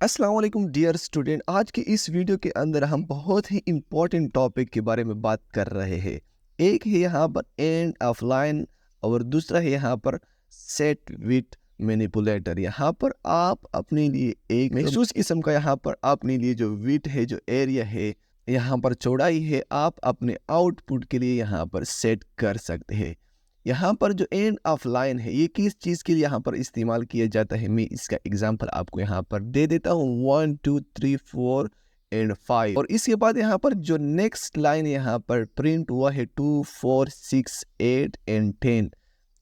अस्सलाम वालेकुम dear student. आज की इस वीडियो के अंदर हम बहुत ही इम्पोर्टेंट टॉपिक के बारे में बात कर रहे हैं। एक है यहाँ पर एंड ऑफ लाइन और दूसरा है यहाँ पर सेट विथ मैनिपुलेटर। यहाँ पर आप अपने लिए एक महसूस किस्म का यहाँ पर अपने लिए जो विथ है, जो एरिया है, यहाँ पर चौड़ाई है, आप अपने आउटपुट के लिए यहाँ पर सेट कर सकते हैं। यहाँ पर जो एंड ऑफ लाइन है, ये किस चीज़ के लिए यहाँ पर इस्तेमाल किया जाता है, मैं इसका एग्जांपल आपको यहाँ पर दे देता हूँ। 1 2 3 4 एंड 5। और इसके बाद यहाँ पर जो नेक्स्ट लाइन यहाँ पर प्रिंट हुआ है 2 4 6 8 एंड 10।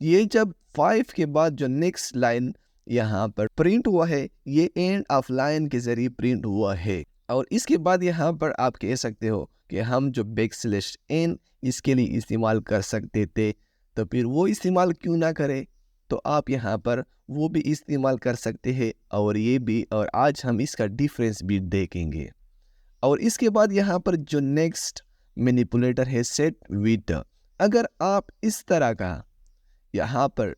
ये जब 5 के बाद जो नेक्स्ट लाइन यहाँ पर प्रिंट हुआ है, ये एंड ऑफ लाइन के जरिए प्रिंट हुआ है। और इसके बाद यहाँ पर आप कह सकते हो कि हम जो बैकस्लैश एन इसके लिए इस्तेमाल कर सकते थे, तो फिर वो इस्तेमाल क्यों ना करें। तो आप यहाँ पर वो भी इस्तेमाल कर सकते हैं और ये भी, और आज हम इसका डिफरेंस भी देखेंगे। और इसके बाद यहाँ पर जो नेक्स्ट मैनिपुलेटर है सेट विथ। अगर आप इस तरह का यहाँ पर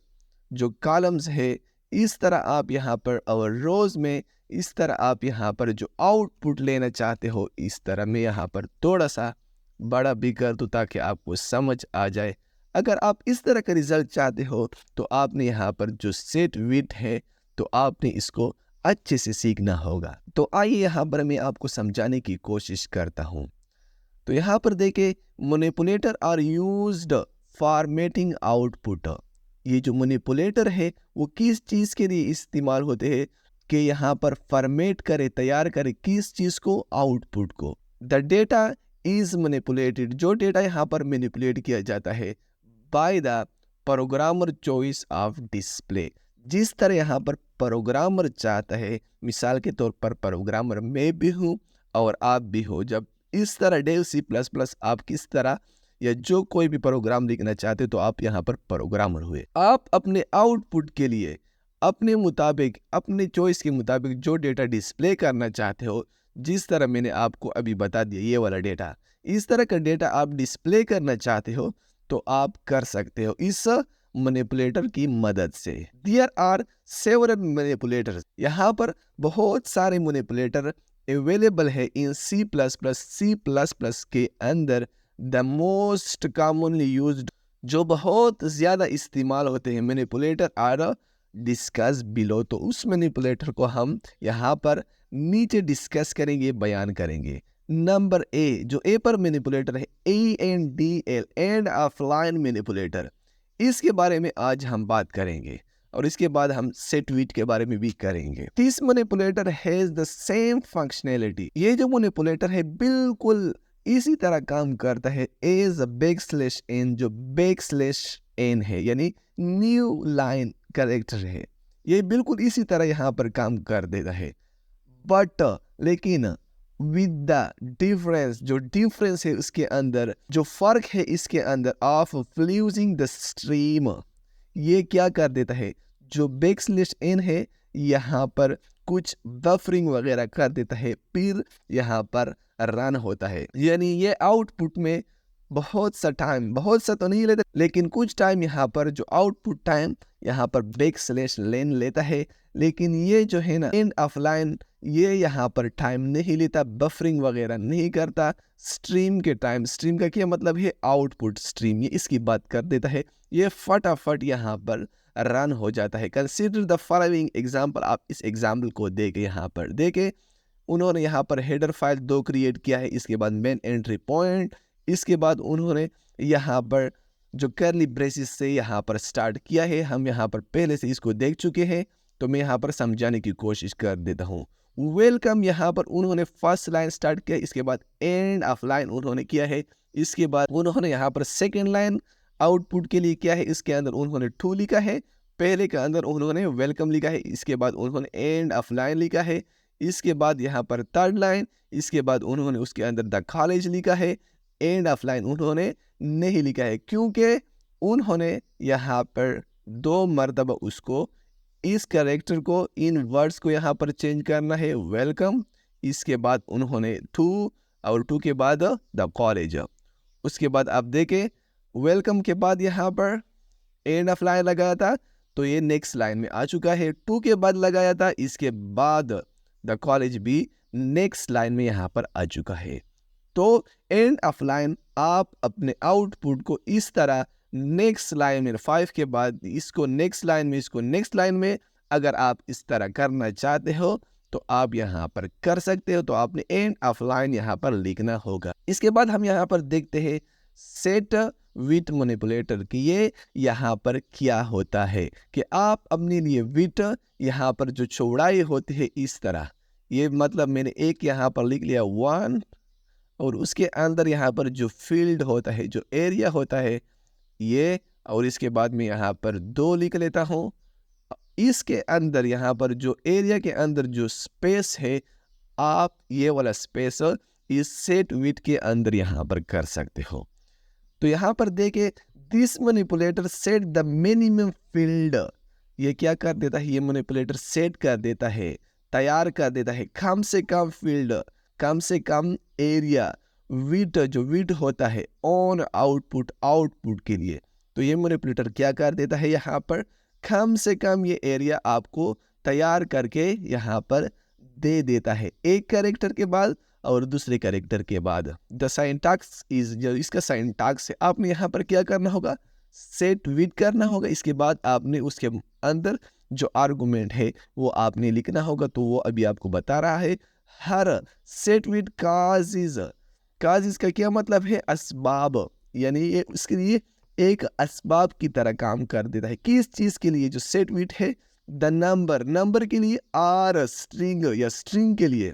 जो कॉलम्स है, इस तरह आप यहाँ पर और रोज में इस तरह आप यहाँ पर जो आउटपुट लेना चाहते हो, इस तरह मैं यहाँ पर थोड़ा सा बड़ा भी कर दूँ ताकि आपको समझ आ जाए। अगर आप इस तरह का रिजल्ट चाहते हो तो आपने यहाँ पर जो सेट विथ है, तो आपने इसको अच्छे से सीखना होगा। तो आइए यहाँ पर मैं आपको समझाने की कोशिश करता हूँ। तो यहाँ पर देखिए, manipulator are used formatting output. ये जो मैनिपुलेटर है वो किस चीज़ के लिए इस्तेमाल होते हैं कि यहाँ पर फॉर्मेट करे, तैयार करे किस चीज़ को, आउटपुट को। द डेटा इज मैनिपुलेटेड, जो डेटा यहाँ पर मैनिपुलेट किया जाता है by the programmer choice of display. जिस तरह यहाँ पर प्रोग्रामर चाहता है, मिसाल के तौर पर प्रोग्रामर मैं भी हूँ और आप भी हो। जब इस तरह डेव C++ आप किस तरह या जो कोई भी प्रोग्राम लिखना चाहते हो तो आप यहाँ पर प्रोग्रामर हुए। आप अपने आउटपुट के लिए अपने मुताबिक, अपने चॉइस के मुताबिक जो डेटा डिस्प्ले करना चाहते हो, जिस तरह मैंने आपको अभी बता दिया ये वाला डेटा, इस तरह का डेटा आप डिस्प्ले करना चाहते हो तो आप कर सकते हो इस मैनिपुलेटर की मदद से। देयर आर सेवरल मैनिपुलेटर्स, यहाँ पर बहुत सारे मैनिपुलेटर अवेलेबल है इन C++ के अंदर। द मोस्ट कॉमनली यूज्ड, जो बहुत ज़्यादा इस्तेमाल होते हैं मैनिपुलेटर आर डिस्कस बिलो। तो उस मैनिपुलेटर को हम यहाँ पर नीचे डिस्कस करेंगे, बयान करेंगे। नंबर ए, जो ए पर मैनिपुलेटर है, ANDL एंड ऑफलाइन मैनिपुलेटर, इसके बारे में आज हम बात करेंगे और इसके बाद हम सेट विथ के बारे में भी करेंगे। This manipulator has the same functionality, ये जो मैनिपुलेटर है बिल्कुल इसी तरह काम करता है एज बैकस्लैश एन, जो बैकस्लैश एन है यानी न्यू लाइन कैरेक्टर है, ये बिल्कुल इसी तरह यहाँ पर काम कर देता है। बट लेकिन विद द डिफरेंस, जो डिफरेंस है उसके अंदर, जो फर्क है इसके अंदर, ऑफ फ्यूजिंग द स्ट्रीम, ये क्या कर देता है, जो बैकस्लैश एन है यहाँ पर कुछ बफरिंग वगैरह कर देता है, फिर यहाँ पर रन होता है। यानी ये आउटपुट में बहुत सा टाइम, बहुत सा तो नहीं लेता, लेकिन कुछ टाइम यहाँ पर जो आउटपुट टाइम यहाँ पर बैकस्लैश लेन लेता है। लेकिन ये जो है ना एंड ऑफ लाइन, ये यहाँ पर टाइम नहीं लेता, बफरिंग वगैरह नहीं करता। स्ट्रीम के टाइम, स्ट्रीम का क्या मतलब है, आउटपुट स्ट्रीम, ये इसकी बात कर देता है। ये फटाफट यहाँ पर रन हो जाता है। कंसीडर द फॉलोइंग एग्जाम्पल, आप इस एग्जाम्पल को देखे, यहाँ पर देखे उन्होंने यहाँ पर हेडर फाइल 2 क्रिएट किया है, इसके बाद मेन एंट्री पॉइंट, इसके बाद उन्होंने यहाँ पर जो कर्ली ब्रेसेस से यहाँ पर स्टार्ट किया है, हम यहाँ पर पहले से इसको देख चुके हैं, तो मैं यहाँ पर समझाने की कोशिश कर देता हूँ। वेलकम, यहाँ पर उन्होंने फर्स्ट लाइन स्टार्ट किया, इसके बाद एंड ऑफ लाइन उन्होंने किया है, इसके बाद उन्होंने यहाँ पर सेकेंड लाइन आउटपुट के लिए किया है, इसके अंदर उन्होंने 2 लिखा है, पहले के अंदर उन्होंने वेलकम लिखा है, इसके बाद उन्होंने एंड ऑफ लाइन लिखा है, इसके बाद यहाँ पर थर्ड लाइन, इसके बाद उन्होंने उसके अंदर द कॉलेज लिखा है, एंड ऑफ लाइन उन्होंने नहीं लिखा है क्योंकि उन्होंने यहाँ पर 2 मरतबा उसको, इस कैरेक्टर को, इन वर्ड्स को यहाँ पर चेंज करना है, वेलकम, इसके बाद उन्होंने 2 और 2 के बाद द कॉलेज। उसके बाद आप देखें वेलकम के बाद यहाँ पर एंड ऑफ लाइन लगाया था, तो ये नेक्स्ट लाइन में आ चुका है। 2 के बाद लगाया था, इसके बाद द कॉलेज भी नेक्स्ट लाइन में यहाँ पर आ चुका है। तो एंड ऑफ लाइन आप अपने आउटपुट को इस तरह नेक्स्ट लाइन में 5 के बाद इसको नेक्स्ट लाइन में, इसको नेक्स्ट लाइन में, अगर आप इस तरह करना चाहते हो तो आप यहाँ पर कर सकते हो। तो आपने एंड ऑफ लाइन यहाँ पर लिखना होगा। इसके बाद हम यहाँ पर देखते हैं सेट विथ मैनिपुलेटर कि ये यहाँ पर क्या होता है कि आप अपने लिए विथ यहाँ पर जो चौड़ाई होती है इस तरह, ये मतलब मैंने एक यहाँ पर लिख लिया 1 और उसके अंदर यहाँ पर जो फील्ड होता है, जो एरिया होता है ये, और इसके बाद में यहाँ पर 2 लिख लेता हूँ। इसके अंदर यहाँ पर जो एरिया के अंदर जो स्पेस है, आप ये वाला स्पेस इस सेट विथ के अंदर यहाँ पर कर सकते हो। तो यहाँ पर देखे this manipulator set the minimum field, ये क्या कर देता है, ये मैनिपुलेटर सेट कर देता है, तैयार कर देता है कम से कम फील्ड, कम से कम एरिया, विथ जो विथ होता है ऑन आउटपुट के लिए। तो ये मैनिपुलेटर क्या कर देता है, यहाँ पर कम से कम ये एरिया आपको तैयार करके यहाँ पर दे देता है, एक कैरेक्टर के बाद और दूसरे कैरेक्टर के बाद। द सिंटैक्स इज, जो इसका सिंटैक्स है, आपने यहाँ पर क्या करना होगा, सेट विथ करना होगा। इसके बाद आपने उसके अंदर जो आर्गुमेंट है वो आपने लिखना होगा। तो वो अभी आपको बता रहा है। हर सेट विथ काजिज, काजिज का क्या मतलब है, असबाब, यानी ये उसके लिए एक असबाब की तरह काम कर देता है। किस चीज के लिए, जो सेट विथ है, द नंबर के लिए, आर स्ट्रिंग या स्ट्रिंग के लिए,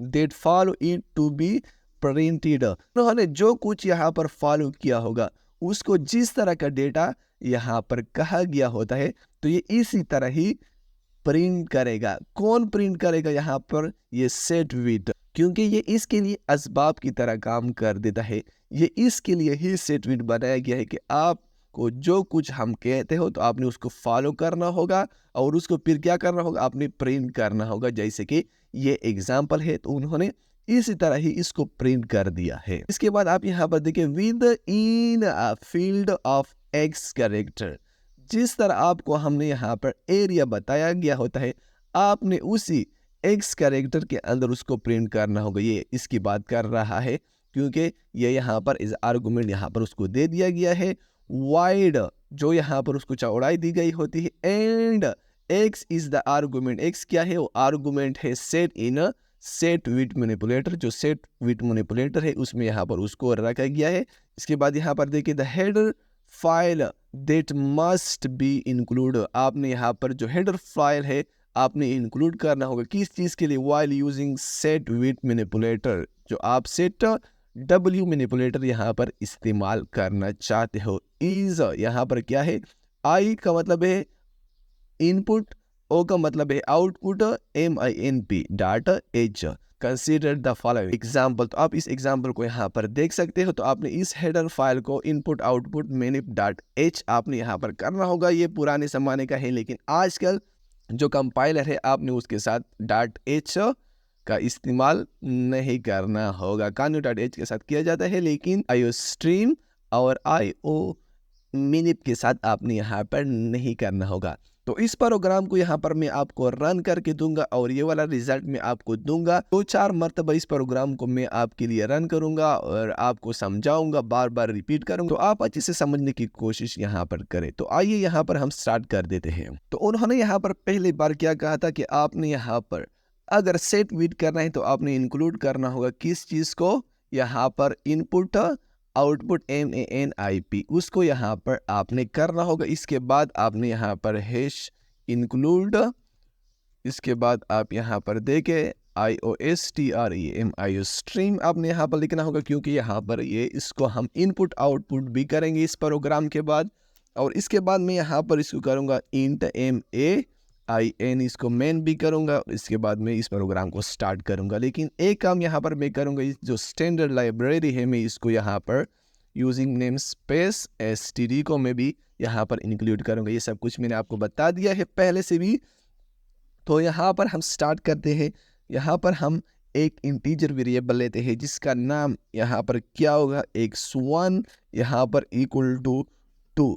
that follow it to be printed, उन्होंने जो कुछ यहाँ पर फॉलो किया होगा उसको जिस तरह का डेटा यहाँ पर कहा गया होता है तो ये इसी तरह ही प्रिंट करेगा। कौन प्रिंट करेगा यहाँ पर, ये सेट विथ, क्योंकि ये इसके लिए असबाब की तरह काम कर देता है। ये इसके लिए ही सेट विथ बनाया गया है कि आपको जो कुछ हम कहते हो तो आपने उसको फॉलो करना होगा और उसको फिर क्या करना होगा, आपने प्रिंट करना होगा। जैसे कि ये एग्जाम्पल है तो उन्होंने इसी तरह ही इसको प्रिंट कर दिया है। इसके बाद आप यहाँ पर देखिए with in a field of x character, जिस तरह आपको हमने यहाँ पर एरिया बताया गया होता है, आपने उसी एक्स कैरेक्टर के अंदर उसको प्रिंट करना होगा। ये इसकी बात कर रहा है क्योंकि ये यहाँ पर इस आर्गुमेंट यहाँ पर उसको दे दिया गया है। वाइड, जो यहाँ पर उसको चौड़ाई दी गई होती है, and x is the argument, x क्या है, वो आर्गुमेंट है set in set with manipulator, जो सेट विथ मैनिपुलेटर है उसमें यहाँ पर उसको रखा गया है। इसके बाद यहाँ पर देखिए the header file that must be include, आपने यहाँ पर जो हेडर फाइल है आपने इंक्लूड करना होगा। किस चीज़ के लिए, while using set with manipulator, जो आप सेट डब्ल्यू मैनिपुलेटर यहाँ पर इस्तेमाल करना चाहते हो। इज यहाँ पर क्या है, आई का मतलब है इनपुट, ओ का मतलब है output, MINP data H, consider the following example. तो आप इस एग्जाम्पल को यहाँ पर देख सकते हो। तो आपने इस हेडर फाइल को इनपुट आउटपुट manip.h आपने यहाँ पर करना होगा। ये पुराने ज़माने का है, लेकिन आजकल जो कंपाइलर है आपने उसके साथ .h का इस्तेमाल नहीं करना होगा। .h के साथ किया जाता है, लेकिन iostream और minip के साथ आपने यहाँ पर नहीं करना होगा। तो इस प्रोग्राम को यहाँ पर मैं आपको रन करके दूंगा और ये वाला रिजल्ट मैं आपको दूंगा। 2-4 मरतबा इस प्रोग्राम को मैं आपके लिए रन करूंगा और आपको समझाऊंगा, बार बार रिपीट करूंगा, तो आप अच्छे से समझने की कोशिश यहाँ पर करें। तो आइए यहाँ पर हम स्टार्ट कर देते हैं। तो उन्होंने यहाँ पर पहली बार क्या कहा था कि आपने यहाँ पर अगर सेट विथ करना है तो आपने इंक्लूड करना होगा किस चीज़ को, यहाँ पर इनपुट आउटपुट MANIP, उसको यहाँ पर आपने करना होगा। इसके बाद आपने यहाँ पर हैश इंक्लूड, इसके बाद आप यहाँ पर देखें IOSTREAM iostream आपने यहाँ पर लिखना होगा, क्योंकि यहाँ पर ये इसको हम इनपुट आउटपुट भी करेंगे इस प्रोग्राम के बाद। और इसके बाद मैं यहाँ पर इसको करूँगा int MAIN, इसको मेन भी करूँगा। इसके बाद मैं इस प्रोग्राम को स्टार्ट करूँगा। लेकिन एक काम यहाँ पर मैं करूँगा, इस जो स्टैंडर्ड लाइब्रेरी है मैं इसको यहाँ पर यूजिंग नेम स्पेस std को मैं भी यहाँ पर इंक्लूड करूँगा। ये सब कुछ मैंने आपको बता दिया है पहले से भी। तो यहाँ पर हम स्टार्ट करते हैं। यहाँ पर हम एक इंटीजर वेरिएबल लेते हैं जिसका नाम यहाँ पर क्या होगा, x1 यहाँ पर इक्वल टू 2।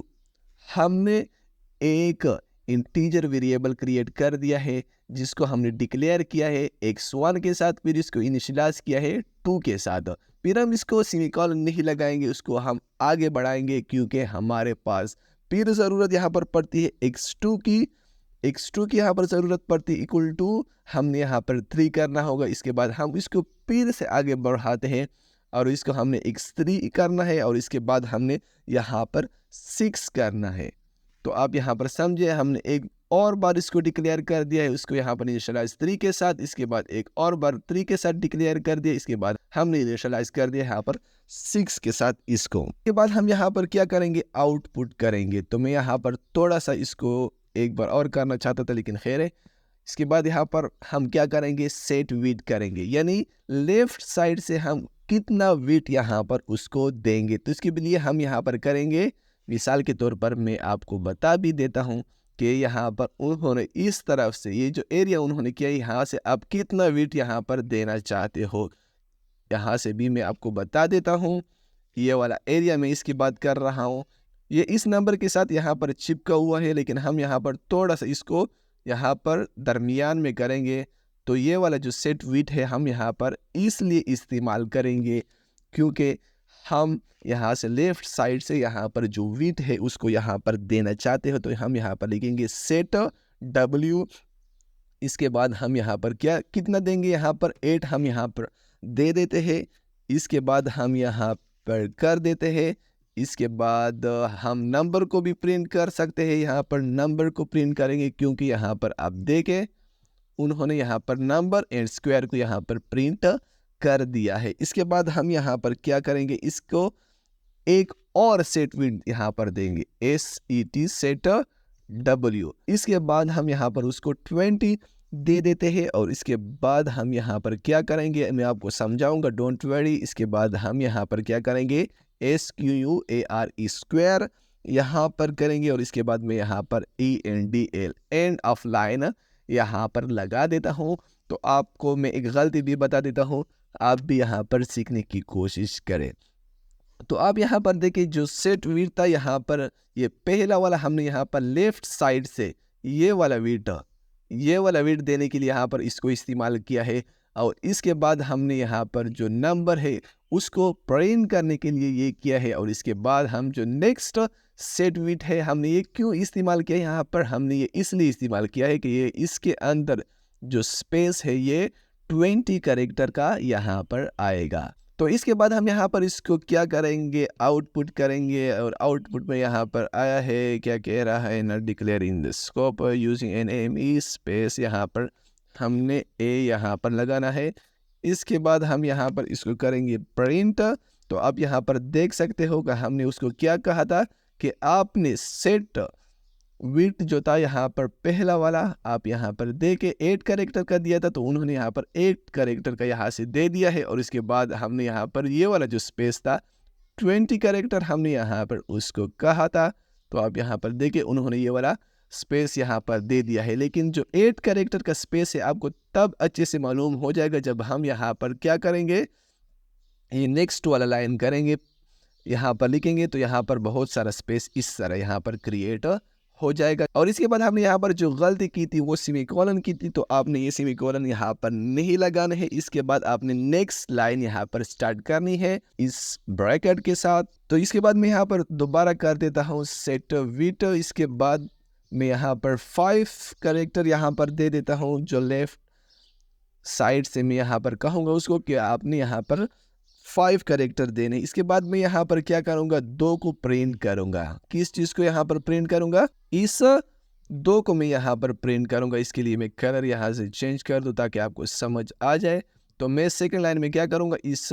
हमने एक इंटीजर वेरिएबल क्रिएट कर दिया है जिसको हमने डिक्लेयर किया है x1 के साथ, फिर इसको इनिशियलाइज किया है 2 के साथ। फिर हम इसको सेमीकोलन नहीं लगाएंगे, उसको हम आगे बढ़ाएंगे क्योंकि हमारे पास फिर ज़रूरत यहाँ पर पड़ती है x2 की यहाँ पर ज़रूरत पड़ती है इक्वल टू हमने यहाँ पर 3 करना होगा। इसके बाद हम इसको फिर से आगे बढ़ाते हैं और इसको हमने x3 करना है और इसके बाद हमने यहाँ पर 6 करना है। तो आप यहाँ पर समझे, हमने एक और बार इसको डिक्लेयर कर दिया है, उसको यहाँ पर इनिशियलाइज 3 के साथ, इसके बाद एक और बार 3 के साथ डिक्लेयर कर दिया, इसके बाद हमने इनिशियलाइज कर दिया यहाँ पर 6 के साथ इसको। इसके बाद हम यहाँ पर क्या करेंगे, आउटपुट करेंगे। तो मैं यहाँ पर थोड़ा सा इसको एक बार और करना चाहता था लेकिन खैर है। इसके बाद यहाँ पर हम क्या करेंगे, सेट विड्थ करेंगे, यानी लेफ्ट साइड से हम कितना विड्थ यहाँ पर उसको देंगे। तो इसके लिए हम यहाँ पर करेंगे, मिसाल के तौर पर मैं आपको बता भी देता हूँ कि यहाँ पर उन्होंने इस तरफ से ये जो एरिया उन्होंने किया, यहाँ से आप कितना विड्थ यहाँ पर देना चाहते हो, यहाँ से भी मैं आपको बता देता हूँ। ये वाला एरिया मैं इसकी बात कर रहा हूँ, ये इस नंबर के साथ यहाँ पर चिपका हुआ है, लेकिन हम यहाँ पर थोड़ा सा इसको यहाँ पर दरमियान में करेंगे। तो ये वाला जो सेट विड्थ है हम यहाँ पर इसलिए इस्तेमाल करेंगे क्योंकि हम यहाँ से लेफ्ट साइड से यहाँ पर जो विड्थ है उसको यहाँ पर देना चाहते हो। तो हम यहाँ पर लिखेंगे सेट W। इसके बाद हम यहाँ पर कितना देंगे, यहाँ पर 8 हम यहाँ पर दे देते हैं। इसके बाद हम यहाँ पर कर देते हैं। इसके बाद हम नंबर को भी प्रिंट कर सकते हैं, यहाँ पर नंबर को प्रिंट करेंगे क्योंकि यहाँ पर आप देखें उन्होंने यहाँ पर नंबर एंड स्क्वायर को यहाँ पर प्रिंट कर दिया है। इसके बाद हम यहाँ पर क्या करेंगे, इसको एक और सेट विड्थ यहाँ पर देंगे, SET सेट W। इसके बाद हम यहाँ पर उसको 20 दे देते हैं और इसके बाद हम यहाँ पर क्या करेंगे, मैं आपको समझाऊंगा, डोंट वरी। इसके बाद हम यहाँ पर क्या करेंगे, SQUARE स्क्वायर यहाँ पर करेंगे और इसके बाद मैं यहाँ पर ENDL एंड ऑफ लाइन यहाँ पर लगा देता हूँ। तो आपको मैं एक गलती भी बता देता हूँ, आप भी यहाँ पर सीखने की कोशिश करें। तो आप यहाँ पर देखिए जो सेट विड्थ था, यहाँ पर ये पहला वाला हमने यहाँ पर लेफ्ट साइड से ये वाला विड्थ देने के लिए यहाँ पर इसको इस्तेमाल किया है और इसके बाद हमने यहाँ पर जो नंबर है उसको प्रिंट करने के लिए ये किया है। और इसके बाद हम जो नेक्स्ट सेट विड्थ है हमने ये क्यों इस्तेमाल किया है, यहाँ पर हमने ये इसलिए इस्तेमाल किया है कि ये इसके अंदर जो स्पेस है ये 20 कैरेक्टर का यहाँ पर आएगा। तो इसके बाद हम यहाँ पर इसको क्या करेंगे, आउटपुट करेंगे और आउटपुट में यहाँ पर आया है, क्या कह रहा है, not declare in the scope using NAME space, यहाँ पर हमने A यहाँ पर लगाना है। इसके बाद हम यहाँ पर इसको करेंगे प्रिंट। तो आप यहाँ पर देख सकते हो कि हमने उसको क्या कहा था कि आपने सेट विड्थ जो था यहाँ पर पहला वाला आप यहाँ पर दे के 8 कैरेक्टर का दिया था, तो उन्होंने यहाँ पर 8 कैरेक्टर का यहाँ से दे दिया है। और इसके बाद हमने यहाँ पर ये वाला जो स्पेस था 20 कैरेक्टर हमने यहाँ पर उसको कहा था, तो आप यहाँ पर देखे उन्होंने ये वाला स्पेस यहाँ पर दे दिया है। लेकिन जो 8 कैरेक्टर का स्पेस है आपको तब अच्छे से मालूम हो जाएगा जब हम यहाँ पर क्या करेंगे, ये नेक्स्ट वाला लाइन करेंगे, यहाँ पर लिखेंगे तो यहाँ पर बहुत सारा स्पेस इस तरह यहाँ पर क्रिएट हो जाएगा। और इसके बाद हमने यहाँ पर जो गलती की थी वो सेमीकोलन की थी, तो आपने ये सेमीकोलन यहाँ पर नहीं लगाना है। इसके बाद आपने नेक्स्ट लाइन यहाँ पर स्टार्ट करनी है इस ब्रैकेट के साथ। तो इसके बाद मैं यहाँ पर दोबारा कर देता हूँ सेट विड्थ। इसके बाद मैं यहाँ पर 5 कैरेक्टर यहाँ पर दे देता हूँ, जो लेफ्ट साइड से मैं यहाँ पर कहूँगा उसको कि आपने यहाँ पर 5 कैरेक्टर देने। इसके बाद मैं यहाँ पर क्या करूँगा, 2 को प्रिंट करूँगा। किस चीज़ को यहाँ पर प्रिंट करूँगा, इस 2 को मैं यहाँ पर प्रिंट करूँगा। इसके लिए मैं कलर यहाँ से चेंज कर दूँ ताकि आपको समझ आ जाए। तो मैं सेकंड लाइन में क्या करूँगा, इस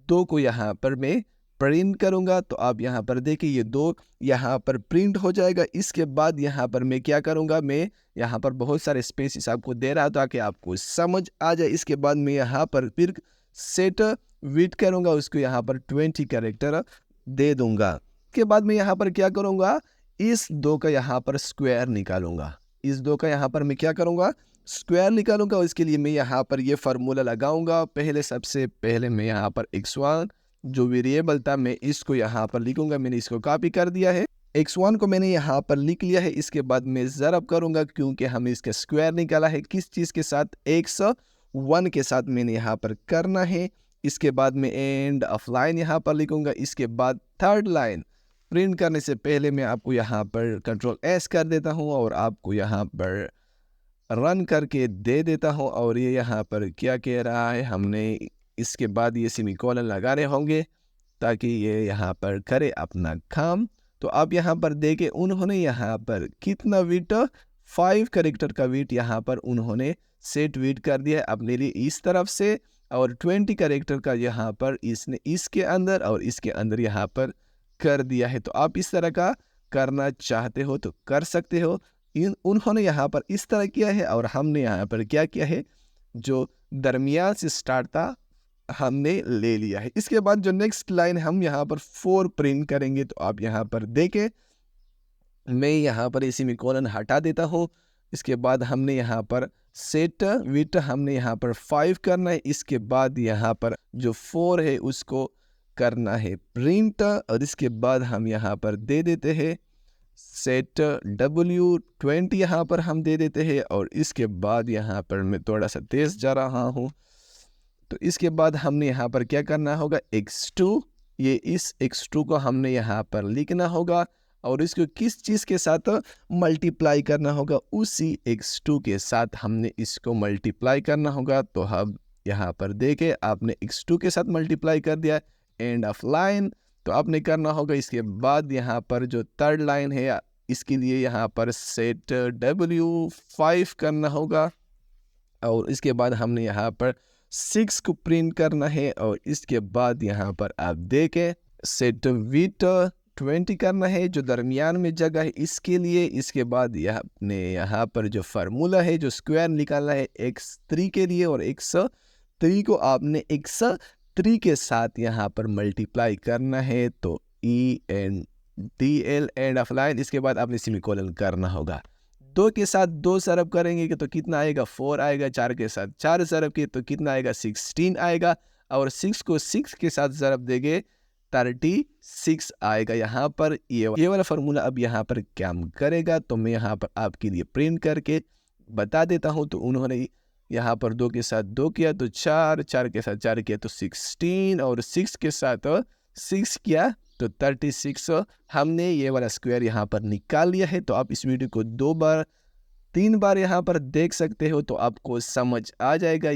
2 को यहाँ पर मैं प्रिंट करूँगा। तो आप यहाँ पर देखिए ये 2 यहाँ पर प्रिंट हो जाएगा। इसके बाद यहाँ पर मैं क्या करूँगा, मैं यहाँ पर बहुत सारे स्पेसिस आपको दे रहा था ताकि आपको समझ आ जाए। इसके बाद मैं यहाँ पर फिर सेट विड्थ करूँगा, उसको यहाँ पर 20 कैरेक्टर दे दूँगा। इसके बाद मैं यहाँ पर क्या करूँगा, इस 2 का यहाँ पर स्क्वायर निकालूंगा। इस 2 का यहाँ पर मैं क्या करूँगा, स्क्वायर निकालूंगा। इसके लिए मैं यहाँ पर ये फार्मूला लगाऊंगा। सबसे पहले मैं यहाँ पर x1 जो वेरिएबल था मैं इसको यहाँ पर लिखूंगा, मैंने इसको कॉपी कर दिया है। x1 को मैंने यहाँ पर लिख लिया है। इसके बाद मैं ज़रब करूँगा क्योंकि हमें इसका स्क्वायर निकाला है। किस चीज़ के साथ? x1 के साथ मैंने यहाँ पर करना है। इसके बाद मैं एंड ऑफ लाइन यहाँ पर लिखूँगा। इसके बाद थर्ड लाइन प्रिंट करने से पहले मैं आपको यहाँ पर कंट्रोल S कर देता हूँ और आपको यहाँ पर रन करके दे देता हूँ। और ये यहाँ पर क्या कह रहा है, हमने इसके बाद ये सेमीकोलन लगाने होंगे ताकि ये यहाँ पर करे अपना काम। तो आप यहाँ पर देखें उन्होंने यहाँ पर कितना वेट, 5 कैरेक्टर का वेट यहाँ पर उन्होंने सेट वेट कर दिया है अपने लिए इस तरफ से, और 20 कैरेक्टर का यहाँ पर इसने इसके अंदर और इसके अंदर यहाँ पर कर दिया है। तो आप इस तरह का करना चाहते हो तो कर सकते हो। उन्होंने यहाँ पर इस तरह किया है और हमने यहाँ पर क्या किया है, जो दरमियान से स्टार्ट था हमने ले लिया है। इसके बाद जो नेक्स्ट लाइन हम यहाँ पर 4 प्रिंट करेंगे। तो आप यहाँ पर देखें मैं यहाँ पर इसी में कॉलन हटा देता हूँ। इसके बाद हमने यहाँ पर सेट विट हमने यहाँ पर 5 करना है। इसके बाद यहाँ पर जो 4 है उसको करना है प्रिंट, और इसके बाद हम यहाँ पर दे देते हैं सेट W20 यहाँ पर हम दे देते हैं। और इसके बाद यहाँ पर मैं थोड़ा सा तेज जा रहा हूँ। तो इसके बाद हमने यहाँ पर क्या करना होगा, x2, ये इस x2 को हमने यहाँ पर लिखना होगा और इसको किस चीज़ के साथ मल्टीप्लाई करना होगा, उसी x2 के साथ हमने इसको मल्टीप्लाई करना होगा। तो हम यहाँ पर देखें आपने x2 के साथ मल्टीप्लाई कर दिया, एंड ऑफ लाइन। तो आपने करना होगा इसके बाद यहाँ पर जो थर्ड लाइन है इसके लिए यहाँ पर सेट W5 करना होगा। और इसके बाद हमने यहाँ पर 6 को प्रिंट करना है। और इसके बाद यहाँ पर आप देखें सेट विट 20 करना है जो दरमियान में जगह है इसके लिए। इसके बाद आपने यहाँ पर जो फार्मूला है जो स्क्वायर निकालना है x3 के लिए, और x3 को आपने x3 के साथ यहाँ पर मल्टीप्लाई करना है। तो ENDL एंड ऑफ लाइन। इसके बाद आपने सेमीकोलन करना होगा। 2 के साथ 2 सरब करेंगे तो कितना आएगा, 4 आएगा। 4 के साथ 4 सरब किए तो कितना आएगा, 16 आएगा। और 6 को 6 के साथ ज़रब देंगे 36 आएगा। यहाँ पर ये वाला फार्मूला अब यहाँ पर काम करेगा। तो मैं यहाँ पर आपके लिए प्रिंट करके बता देता हूँ। तो उन्होंने यहाँ पर 2 के साथ 2 किया तो 4, 4 के साथ 4 किया तो 16, और 6 के साथ 6 किया तो 36। हमने ये वाला स्क्वायर यहाँ पर निकाल लिया है। तो आप इस वीडियो को 2 बार 3 बार यहाँ पर देख सकते हो तो आपको समझ आ जाएगा।